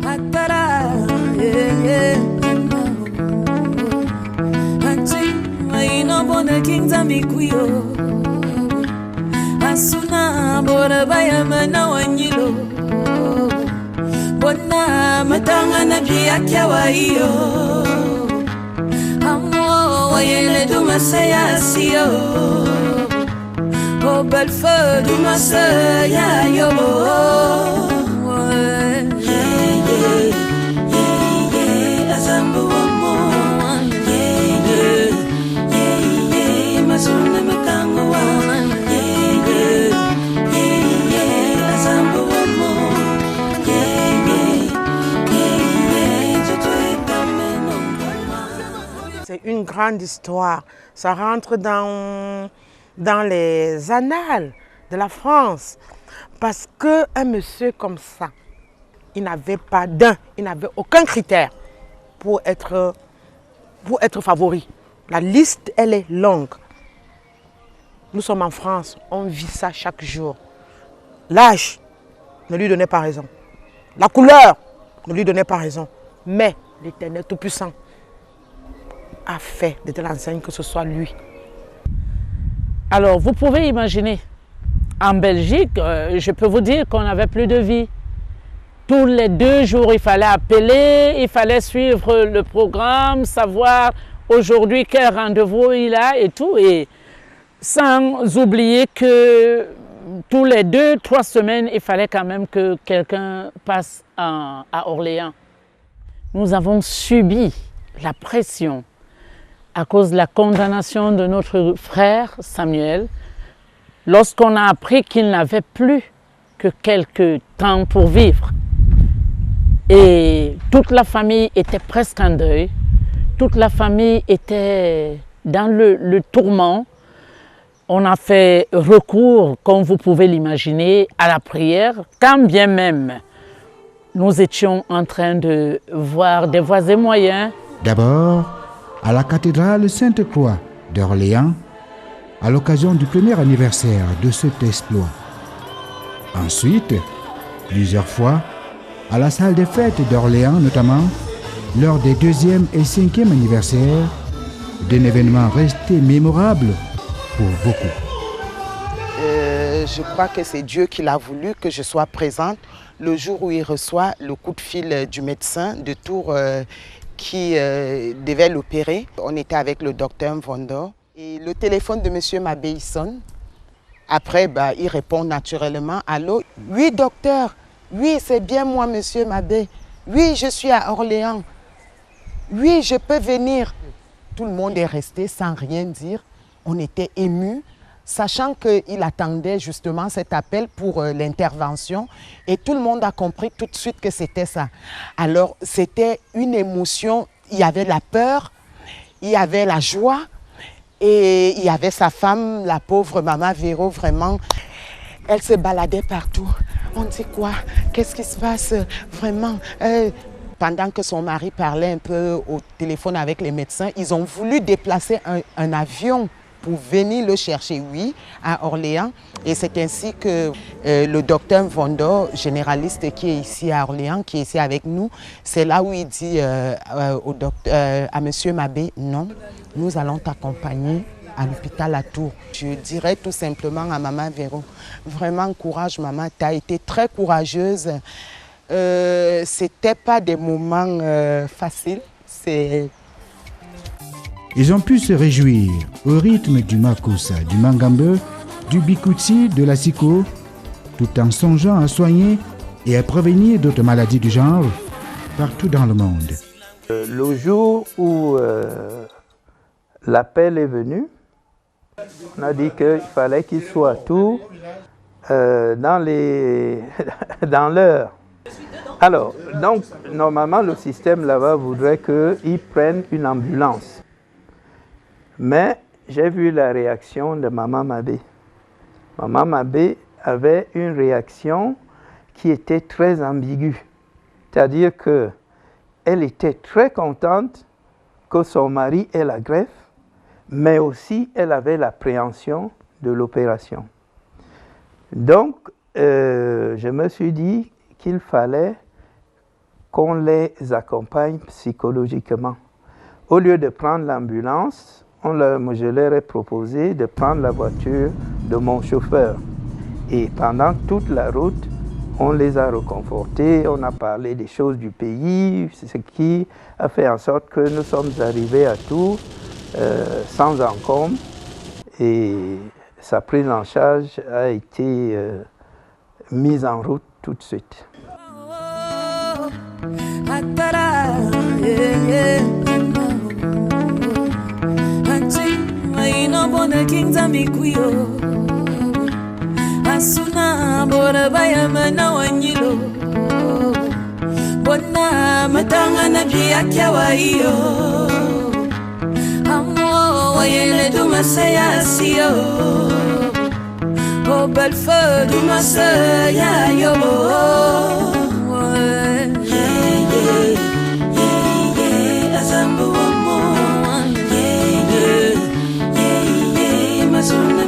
Atara, yeah, yeah. Anchi, maino bona kinza mikuyo. Asuna bora baya mana wanyilo. Bona matanga na bia kyawa iyo. Amo wayele dumasaya siyo. Oh belle feu dumasaya yo. C'est une grande histoire. Ça rentre dans les annales de la France. Parce qu'un monsieur comme ça, il n'avait aucun critère pour être favori. La liste, elle est longue. Nous sommes en France, on vit ça chaque jour. L'âge ne lui donnait pas raison. La couleur ne lui donnait pas raison. Mais l'Éternel Tout-Puissant a fait de telle enseigne que ce soit lui. Alors, vous pouvez imaginer, en Belgique, je peux vous dire qu'on n'avait plus de vie. Tous les 2 jours, il fallait appeler, il fallait suivre le programme, savoir aujourd'hui quel rendez-vous il a et tout. Et sans oublier que tous les 2-3 semaines, il fallait quand même que quelqu'un passe à Orléans. Nous avons subi la pression à cause de la condamnation de notre frère Samuel, lorsqu'on a appris qu'il n'avait plus que quelques temps pour vivre. Et toute la famille était presque en deuil, toute la famille était dans le tourment. On a fait recours, comme vous pouvez l'imaginer, à la prière, quand bien même nous étions en train de voir des voies et moyens. D'abord, à la cathédrale Sainte-Croix d'Orléans, à l'occasion du premier anniversaire de cet exploit. Ensuite, plusieurs fois, à la salle des fêtes d'Orléans, notamment lors des 2e et 5e anniversaires d'un événement resté mémorable pour beaucoup. Je crois que c'est Dieu qui l'a voulu que je sois présente le jour où il reçoit le coup de fil du médecin de Tours qui devait l'opérer. On était avec le docteur Mvondo et le téléphone de M. Mabé sonne. Après, il répond naturellement « Allô? Oui, docteur. Oui, c'est bien moi, M. Mabé. Oui, je suis à Orléans. Oui, je peux venir. » Tout le monde est resté sans rien dire. On était émus, sachant qu'il attendait justement cet appel pour l'intervention. Et tout le monde a compris tout de suite que c'était ça. Alors, c'était une émotion. Il y avait la peur, il y avait la joie. Et il y avait sa femme, la pauvre maman Véro, vraiment. Elle se baladait partout. On dit quoi? Qu'est-ce qui se passe vraiment? Pendant que son mari parlait un peu au téléphone avec les médecins, ils ont voulu déplacer un avion pour venir le chercher, oui, à Orléans. Et c'est ainsi que le docteur Mvondo, généraliste qui est ici à Orléans, qui est ici avec nous, c'est là où il dit à M. Mabé, non, nous allons t'accompagner à l'hôpital à Tours. Je dirais tout simplement à maman Véro, vraiment courage maman, tu as été très courageuse. C'était pas des moments faciles. Ils ont pu se réjouir au rythme du Makusa, du Mangambe, du Bikutsi, de la Siko, tout en songeant à soigner et à prévenir d'autres maladies du genre partout dans le monde. Le jour où l'appel est venu, on a dit qu'il fallait qu'il soit à Tours dans l'heure. Alors, donc, normalement, le système là-bas voudrait qu'ils prennent une ambulance. Mais j'ai vu la réaction de Maman Mabé. Maman Mabé avait une réaction qui était très ambiguë. C'est-à-dire qu'elle était très contente que son mari ait la greffe, mais aussi elle avait l'appréhension de l'opération. Donc, je me suis dit qu'il fallait qu'on les accompagne psychologiquement. Au lieu de prendre l'ambulance, je leur ai proposé de prendre la voiture de mon chauffeur. Et pendant toute la route, on les a reconfortés, on a parlé des choses du pays, ce qui a fait en sorte que nous sommes arrivés à Tours sans encombre. Et sa prise en charge a été mise en route tout de suite. Asuna bora baya mana wanyilo bona matanga na bia kyawa iyo amo wayele du masaya siyo o bel feu du masaya yo azambo mo masuna